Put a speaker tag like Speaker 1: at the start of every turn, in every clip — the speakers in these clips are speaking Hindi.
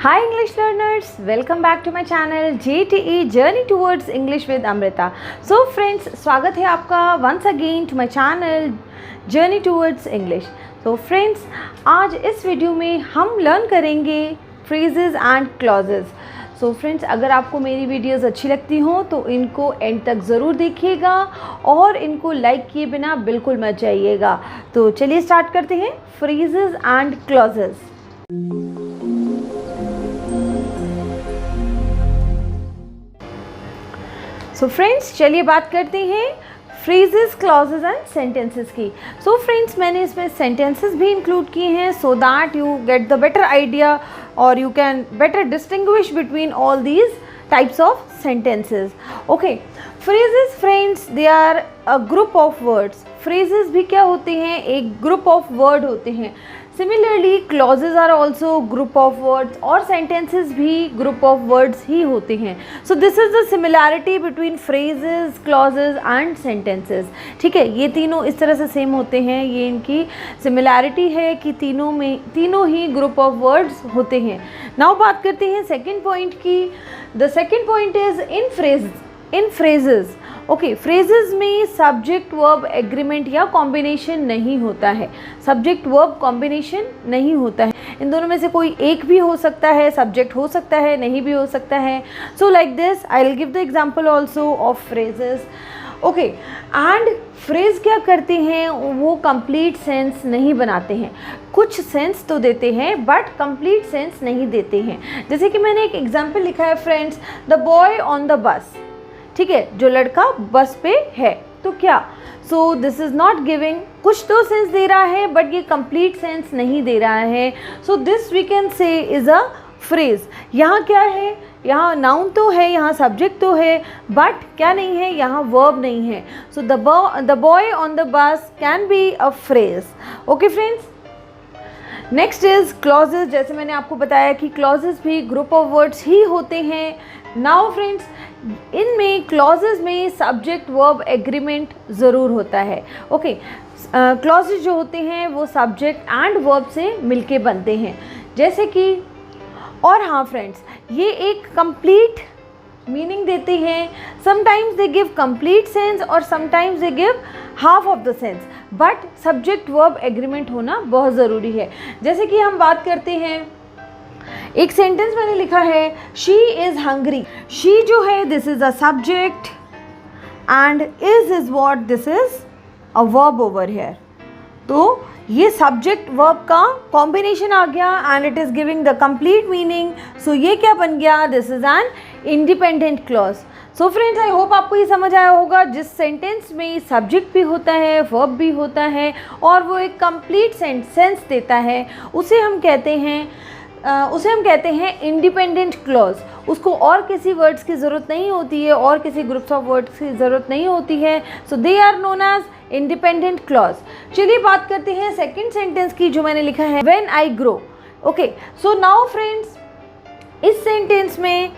Speaker 1: Hi English learners, welcome back to my channel JTE Journey Towards English with Amrita. So friends, स्वागत है आपका once again to my channel Journey Towards English. So friends, आज इस वीडियो में हम लर्न करेंगे phrases and clauses. So friends, अगर आपको मेरी वीडियोस अच्छी लगती हों तो इनको एंड तक ज़रूर देखिएगा और इनको लाइक किए बिना बिल्कुल मत जाइएगा. तो चलिए स्टार्ट करते हैं phrases and clauses. So friends, चलिए बात करते हैं फ्रेजेस, क्लॉजेज एंड सेंटेंसेस की. सो फ्रेंड्स, मैंने इसमें सेंटेंसेस भी इंक्लूड किए हैं so that you get the better idea और you can better distinguish between all these types of sentences. Okay, phrases friends, they are a group of words. Phrases भी क्या होते हैं? एक ग्रुप ऑफ वर्ड होते हैं. Similarly clauses are also group of words और सेंटेंसेस भी ग्रुप ऑफ वर्ड्स ही होते हैं. So this is the similarity between phrases, clauses and sentences. ठीक है, ये तीनों इस तरह से सेम होते हैं. ये इनकी सिमिलैरिटी है कि तीनों ही ग्रुप ऑफ वर्ड्स होते हैं. नाउ बात करते हैं सेकेंड पॉइंट की. The second point is in phrases. Okay, phrases में सब्जेक्ट वर्ब एग्रीमेंट या कॉम्बिनेशन नहीं होता है. सब्जेक्ट वर्ब कॉम्बिनेशन नहीं होता है. इन दोनों में से कोई एक भी हो सकता है. सब्जेक्ट हो सकता है, नहीं भी हो सकता है. So like this I will give the example also of phrases. Okay, and phrase क्या करते हैं? वो कंप्लीट सेंस नहीं बनाते हैं. कुछ सेंस तो देते हैं बट कंप्लीट सेंस नहीं देते हैं. जैसे कि मैंने एक एग्जांपल लिखा है friends, the boy on the bus. ठीक है, जो लड़का बस पे है. तो क्या? सो दिस इज़ नॉट गिविंग, कुछ तो सेंस दे रहा है बट ये कंप्लीट सेंस नहीं दे रहा है. So this we can say is a phrase. यहाँ क्या है? यहाँ नाउन तो है, यहाँ सब्जेक्ट तो है बट क्या नहीं है? यहाँ वर्ब नहीं है. So the boy on the bus can be a phrase. Okay friends, next is clauses. जैसे मैंने आपको बताया कि क्लॉजेज भी ग्रुप ऑफ वर्ड्स ही होते हैं. नाउ फ्रेंड्स, इनमें क्लॉजेज में सब्जेक्ट वर्ब एग्रीमेंट ज़रूर होता है. ओके, क्लॉजेज जो होते हैं वो सब्जेक्ट एंड वर्ब से मिलके बनते हैं. जैसे कि, और हाँ फ्रेंड्स, ये एक कंप्लीट मीनिंग देते हैं. Sometimes they give complete sense और sometimes they give half of the sense, but subject verb agreement होना बहुत ज़रूरी है. जैसे कि हम बात करते हैं, एक सेंटेंस मैंने लिखा है, शी इज़ हंग्री. शी जो है this is a subject and is what, this is a verb over here. तो ये सब्जेक्ट वर्ब का कॉम्बिनेशन आ गया and it is giving the complete meaning. So ये क्या बन गया? This is an independent clause. So friends, I hope आपको ये समझ आया होगा. जिस सेंटेंस में सब्जेक्ट भी होता है, वर्ब भी होता है और वो एक कंप्लीट सेंस देता है, उसे हम कहते हैं इंडिपेंडेंट क्लॉज. उसको और किसी वर्ड्स की ज़रूरत नहीं होती है, और किसी ग्रुप्स ऑफ वर्ड्स की ज़रूरत नहीं होती है. So they are known as independent clause. चलिए बात करते हैं सेकेंड सेंटेंस की, जो मैंने लिखा है, when I grow. Okay, so now friends, इस सेंटेंस में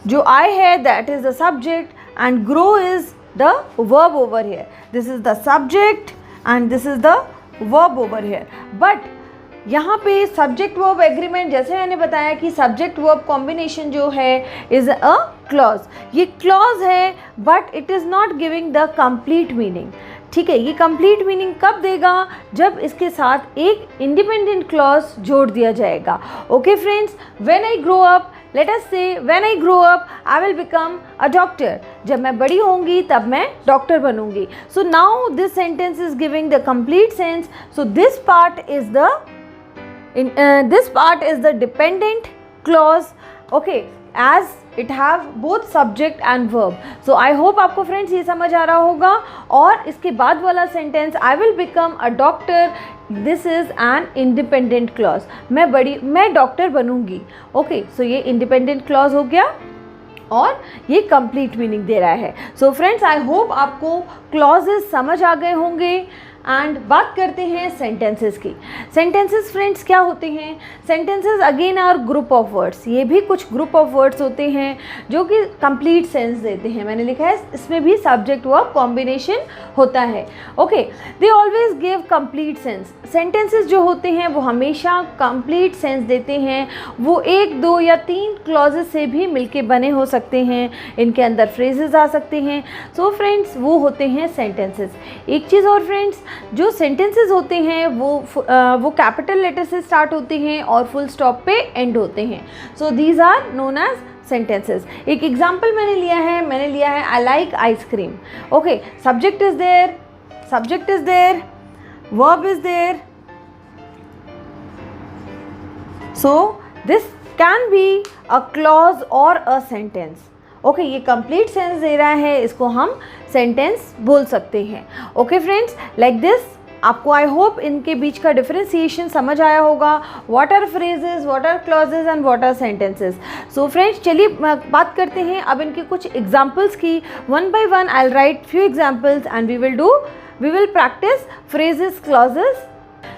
Speaker 1: जो आई है that is the subject and grow is the verb over here. This is the subject and this is the verb over here. But यहाँ पे सब्जेक्ट वर्ब एग्रीमेंट, जैसे मैंने बताया कि सब्जेक्ट वर्ब कॉम्बिनेशन जो है इज़ अ क्लॉज. ये क्लॉज है but it is not giving the complete meaning. ठीक है, ये कंप्लीट मीनिंग कब देगा? जब इसके साथ एक इंडिपेंडेंट क्लॉज जोड़ दिया जाएगा. Okay friends, when I grow up, let us say when I grow up I will become a doctor. जब मैं बड़ी होंगी तब मैं डॉक्टर बनूंगी. So now this sentence is giving the complete sense. So this part is the dependent clause. Okay, as it have both subject and verb. So I hope आपको फ्रेंड्स ये समझ आ रहा होगा. और इसके बाद वाला sentence, I will become a doctor, this is an independent clause. मैं डॉक्टर बनूंगी. ओके, सो ये इंडिपेंडेंट क्लॉज हो गया और ये कंप्लीट मीनिंग दे रहा है. सो फ्रेंड्स, आई होप आपको क्लॉजेस समझ आ गए होंगे. एंड बात करते हैं सेंटेंसेस की। सेंटेंसेस फ्रेंड्स क्या होते हैं? Sentences again are group of words. ये भी कुछ ग्रुप ऑफ वर्ड्स होते हैं जो कि कंप्लीट सेंस देते हैं। मैंने लिखा है इसमें भी सब्जेक्ट वर्ब कॉम्बिनेशन होता है। Okay, they always give complete sense. Sentences जो होते हैं वो हमेशा कंप्लीट सेंस देते हैं। वो 1, 2 या 3 क्लॉजेस से भी मिलके बने हो सकते हैं। इनके अंदर फ्रेजेस आ सकते हैं। सो फ्रेंड्स वो होते हैं सेंटेंसेस। एक चीज़ और फ्रेंड्स, जो सेंटेंसेस होते हैं वो कैपिटल लेटर से स्टार्ट होते हैं और फुल स्टॉप पे एंड होते हैं। So these are known as sentences. एक एग्जाम्पल मैंने लिया है I like ice cream. Okay, subject is there, verb is there, so this can be a clause और अ सेंटेंस। ओके, ये कंप्लीट सेंस दे रहा है, इसको हम सेंटेंस बोल सकते हैं। ओके फ्रेंड्स, लाइक दिस आपको आई होप इनके बीच का डिफरेंशिएशन समझ आया होगा। What are phrases, what are clauses and what are sentences. So friends चलिए बात करते हैं अब इनके कुछ एग्जाम्पल्स की। One by one I will write few examples and we will practice phrases, clauses.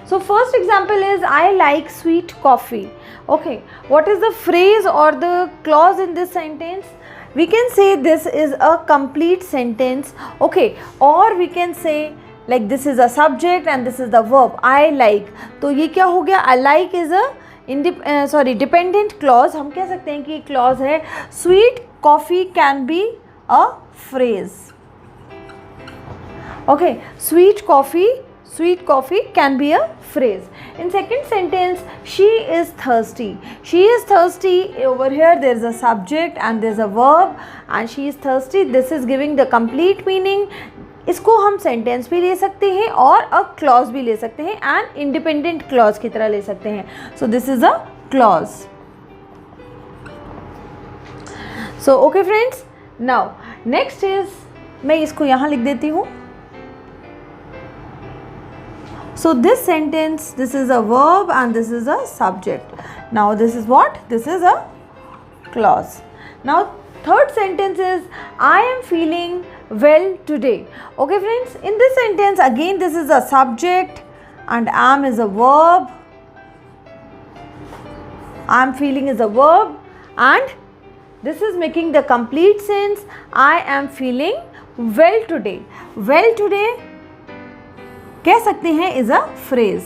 Speaker 1: So first example is I like sweet coffee. Okay, what is the phrase or the clause in this sentence? We can say this is a complete sentence. Okay, or we can say like this is a subject and this is the verb I like. तो ये क्या हो गया? I like is a dependent clause. हम कह सकते हैं कि clause है. Sweet coffee can be a phrase. Okay, sweet coffee can be a phrase. In second sentence, she is thirsty. She is thirsty. Over here there is a subject and there is a verb and she is thirsty. This is giving the complete meaning. इसको हम सेंटेंस भी ले सकते हैं और अ क्लॉज भी ले सकते हैं एंड इंडिपेंडेंट क्लॉज की तरह ले सकते हैं. So this is a clause. So okay friends, now next is, मैं इसको यहाँ लिख देती हूँ. So this sentence, this is a verb and this is a subject. Now this is what? This is a clause. Now third sentence is I am feeling well today. Okay friends, in this sentence again this is a subject and am is a verb. I am feeling is a verb and this is making the complete sense. I am feeling well today. Well today कह सकते हैं इज अ फ्रेज.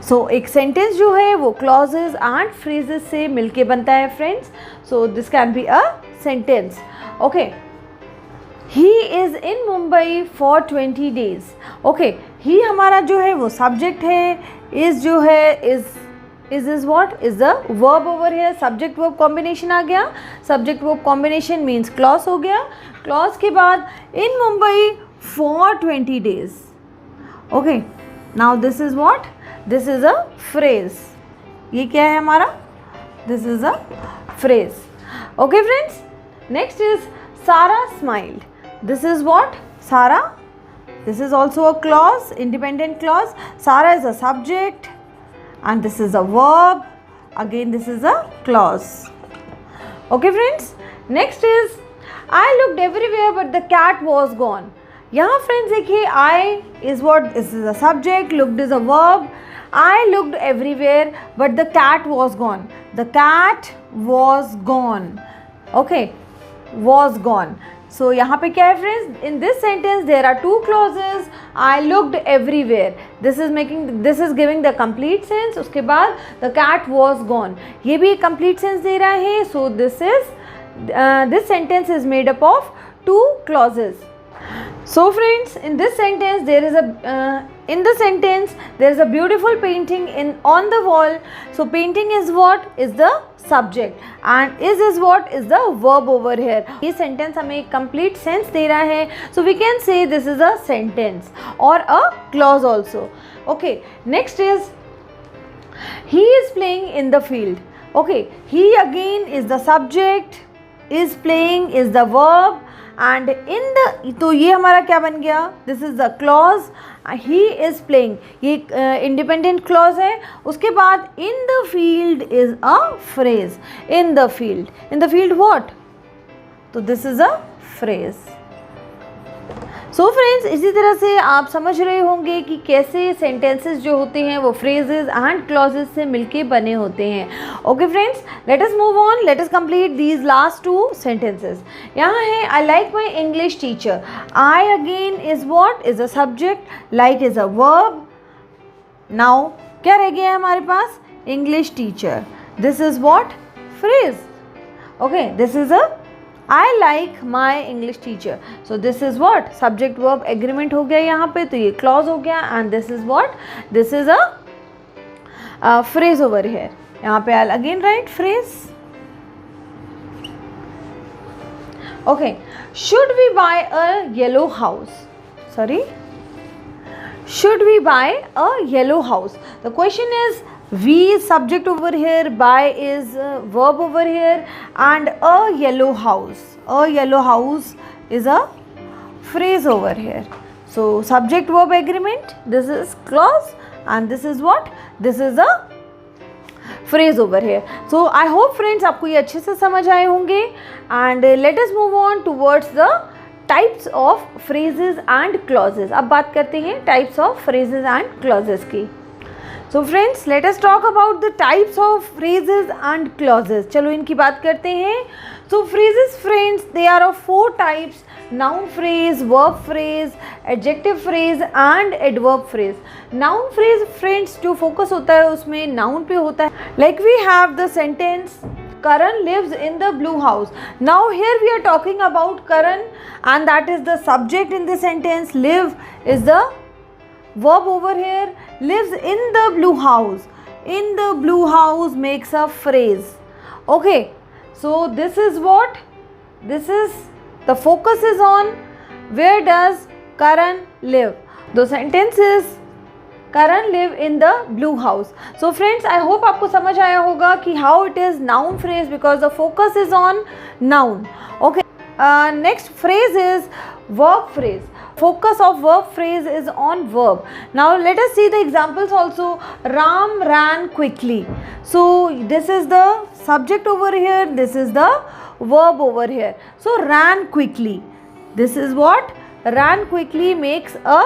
Speaker 1: सो एक सेंटेंस जो है वो क्लॉजेज एंड फ्रेजेस से मिलके बनता है friends. So this can be a sentence. Okay, he is in Mumbai for 20 days. Okay, he हमारा जो है वो सब्जेक्ट है. इज जो है is what is the verb over here. Subject verb combination आ गया. Subject verb combination means clause हो गया. क्लॉज के बाद in Mumbai for 20 days. Okay, now this is what? This is a phrase. ये क्या है हमारा? This is a phrase. Okay friends, next is Sara smiled. This is what? Sara. This is also a clause, independent clause. Sara is a subject and this is a verb. Again this is a clause. Okay friends, next is I looked everywhere but the cat was gone. यहाँ friends देखिए, I is what? This is a subject, looked is a verb. I looked everywhere but the cat was gone. The cat was gone. Okay, was gone. So यहाँ पे क्या है friends? In this sentence there are two clauses. I looked everywhere. This is giving the complete sense. उसके बाद the cat was gone. ये भी complete sense दे रहा है. So this sentence is made up of two clauses. So friends, in this sentence there is a beautiful painting on the wall. So painting is what? Is the subject and is what? Is the verb over here. ये sentence हमें एक complete sense दे रहा है. So we can say this is a sentence or a clause also. Okay, next is he is playing in the field. Okay, he again is the subject, is playing is the verb and in the, तो ये हमारा क्या बन गया? This is the clause. He is playing, ये independent clause है. उसके बाद in the field is a phrase. In the field what? तो this is a phrase. So friends, इसी तरह से आप समझ रहे होंगे कि कैसे सेंटेंसेस जो होते हैं वो फ्रेजेस एंड क्लॉजेस से मिलके बने होते हैं। Okay friends, let us move on, let us complete these last 2 sentences. यहाँ है I like my English teacher. I again is what, is a subject, like is a verb. Now क्या रह गया है हमारे पास, English teacher, this is what, phrase. Okay, this is a I like my English teacher. So this is what, subject verb agreement हो गया यहाँ पे, तो ये clause हो गया, and this is what, this is a phrase over here. यहाँ पे I'll again write phrase. Okay, should we buy a yellow house? Sorry, should we buy a yellow house? The question is, we is subject over here, buy is verb over here, and a yellow house. A yellow house is a phrase over here. So subject verb agreement, this is clause, and this is what? This is a phrase over here. So I hope friends आपको ये अच्छे से समझ आए होंगे, and let us move on towards the types of phrases and clauses. अब बात करते हैं types of phrases and clauses की। So friends, let us talk about the types of phrases and clauses. चलो इनकी बात करते हैं। So phrases friends, they are of 4 types: noun phrase, verb phrase, adjective phrase and adverb phrase. Noun phrase friends जो focus होता है उसमें noun पे होता है। Like we have the sentence Karan lives in the blue house. Now here we are talking about Karan, and that is the subject in the sentence. Live is the verb over here. Lives in the blue house. In the blue house makes a phrase. Okay, so this is what, this is the focus is on where does Karan live. The sentence is Karan live in the blue house. So friends, I hope आपको समझ आया होगा कि how it is noun phrase, because the focus is on noun. Okay, next phrase is verb phrase. Focus of verb phrase is on verb. Now let us see the examples also. Ram ran quickly. So this is the subject over here, this is the verb over here. So ran quickly, this is what, ran quickly makes a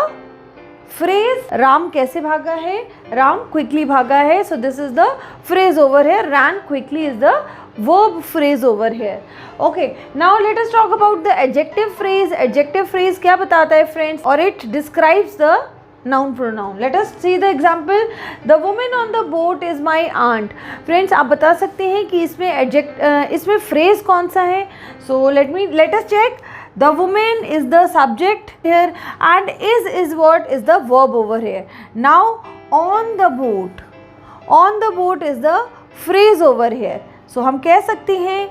Speaker 1: phrase. Ram कैसे भागा है, राम quickly भागा है. So this is the phrase over here. Ran quickly is the verb phrase over here. Okay, now let us talk about the adjective phrase. Adjective phrase क्या बताता है friends, or it describes the noun pronoun. Let us see the example. The woman on the boat is my aunt. Friends, आप बता सकते हैं कि इसमें इसमें phrase कौन सा है. So let us check. The woman is the subject here, and is what, is the verb over here. Now on the boat is the phrase over here. So हम कह सकते हैं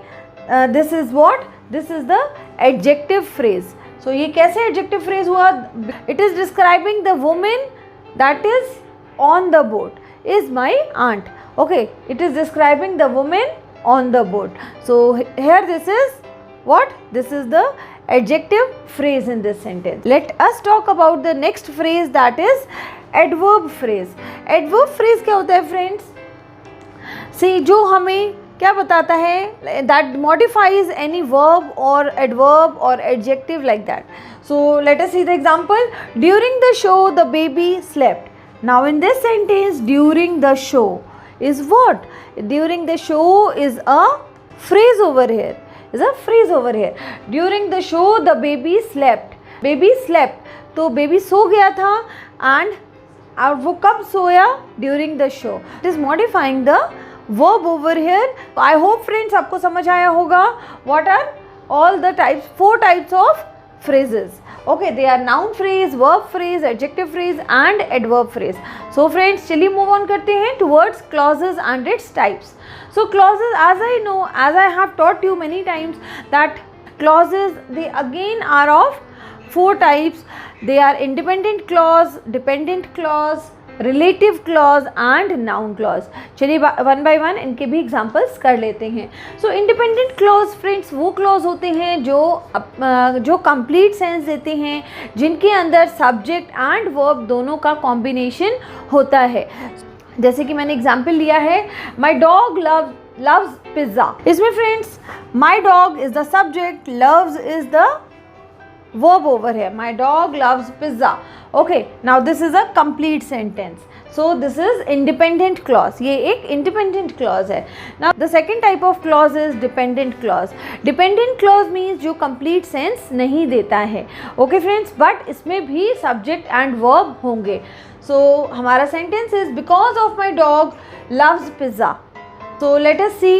Speaker 1: this is what, this is the adjective phrase. So ये कैसे adjective phrase हुआ, it is describing the woman that is on the boat is my aunt. Okay, it is describing the woman on the boat. So here this is what, this is the adjective phrase in this sentence. Let us talk about the next phrase, that is adverb phrase. Adverb phrase क्या होता है friends? See, जो हमें क्या बताता है, that modifies any verb or adverb or adjective like that. So let us see the example. During the show the baby slept. Now in this sentence, during the show is what? During the show is a phrase over here. Is a phrase over here. During the show the baby slept. Baby slept, तो baby सो गया था, and और वो कब सोया, during the show. It is modifying the verb over here. I hope friends आपको समझ आया होगा what are all the types, 4 types of phrases. Okay, they are noun phrase, verb phrase, adjective phrase and adverb phrase. So friends, चलिए move on करते हैं towards clauses and its types. So clauses, as I know, as I have taught you many times, that clauses, they again are of 4 types. They are independent clause, dependent clause, relative clause and noun clause. चलिए वन बाय वन इनके भी एग्जांपल्स कर लेते हैं. सो इंडिपेंडेंट क्लॉज फ्रेंड्स वो क्लॉज होते हैं जो कंप्लीट सेंस देते हैं, जिनके अंदर सब्जेक्ट एंड वर्ब दोनों का कॉम्बिनेशन होता है. जैसे कि मैंने एग्जांपल लिया है, माई डॉग लव्स पिज़्ज़ा. इसमें friends my dog is the subject, loves is the verb over here. My dog loves pizza. Okay, now this is a complete sentence. So this is independent clause. ये एक independent clause है. Now the second type of clause is dependent clause. Dependent clause means जो complete sense नहीं देता है. Okay friends, but इसमें भी subject and verb होंगे. So हमारा sentence is because of my dog loves pizza. So let us see.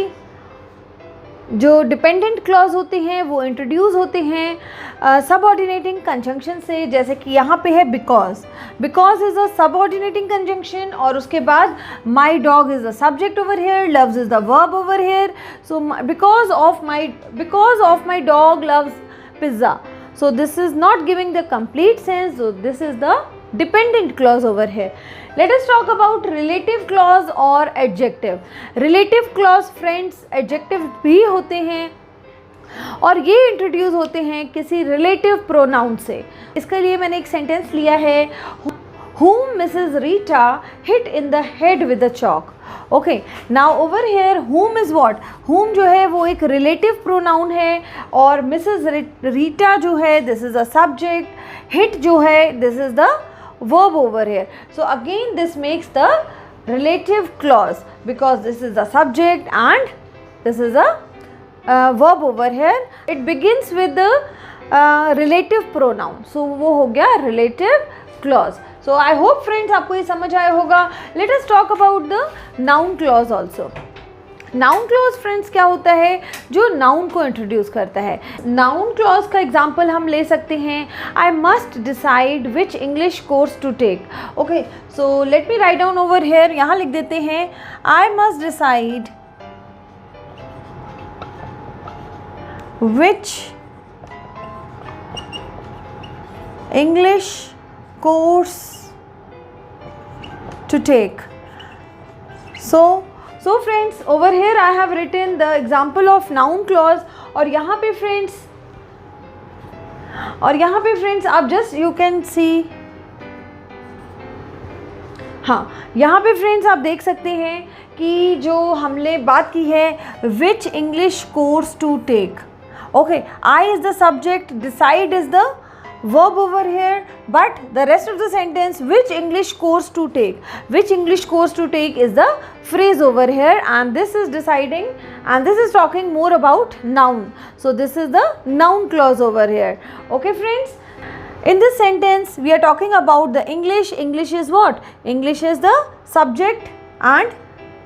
Speaker 1: जो डिपेंडेंट क्लॉज होते हैं वो इंट्रोड्यूस होते हैं सबऑर्डिनेटिंग कंजंक्शन से, जैसे कि यहाँ पे है because. Because is a subordinating conjunction और उसके बाद my dog is the subject over here, loves is the verb over here. So because of my dog loves pizza. So this is not giving the complete sense. So this is the dependent clause over here. Let us talk about relative clause और adjective. Relative clause friends adjective भी होते हैं और ये इंट्रोड्यूस होते हैं किसी रिलेटिव प्रोनाउन से. इसके लिए मैंने एक सेंटेंस लिया है, whom Mrs. Rita hit in the head with a chalk. Okay, now over here whom is what? Whom जो है वो एक relative pronoun है और Mrs. Rita जो है this is a subject, hit जो है this is the verb over here. So again this makes the relative clause because this is the subject and this is a verb over here. It begins with the relative pronoun. So वो हो गया relative clause. So I hope friends आपको ये समझ आया होगा. Let us talk about the noun clause also. Noun clause friends क्या होता है? जो noun को introduce करता है. Noun clause का example हम ले सकते हैं. I must decide which English course to take. Okay, so let me write down over here. यहाँ लिख देते हैं I must decide which English course to take. So friends over here I have written the example of noun clause और यहाँ पे friends आप just you can see, हाँ यहाँ पे फ्रेंड्स आप देख सकते हैं कि जो हमने बात की है which English course to take. Okay, I is the subject, decide is the verb over here, but the rest of the sentence which English course to take. Which English course to take is the phrase over here and this is deciding and this is talking more about noun. So this is the noun clause over here. Okay friends, in this sentence we are talking about the English. English is what? English is the subject and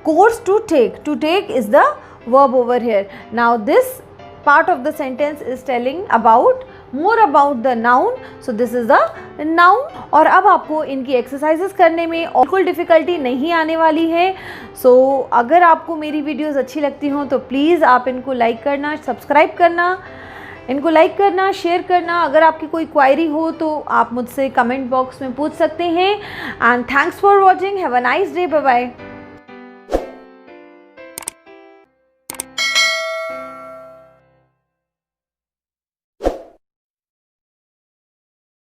Speaker 1: course to take. To take is the verb over here. Now this part of the sentence is telling about more about the noun. So this is the noun. और अब आपको इनकी एक्सरसाइजेस करने में बिल्कुल डिफ़िकल्टी नहीं आने वाली है. सो अगर आपको मेरी वीडियोस अच्छी लगती हों तो प्लीज़ आप इनको लाइक करना, सब्सक्राइब करना, इनको लाइक करना, शेयर करना. अगर आपकी कोई क्वायरी हो तो आप मुझसे कमेंट बॉक्स में पूछ सकते हैं. And thanks for watching. Have a nice day. Bye bye.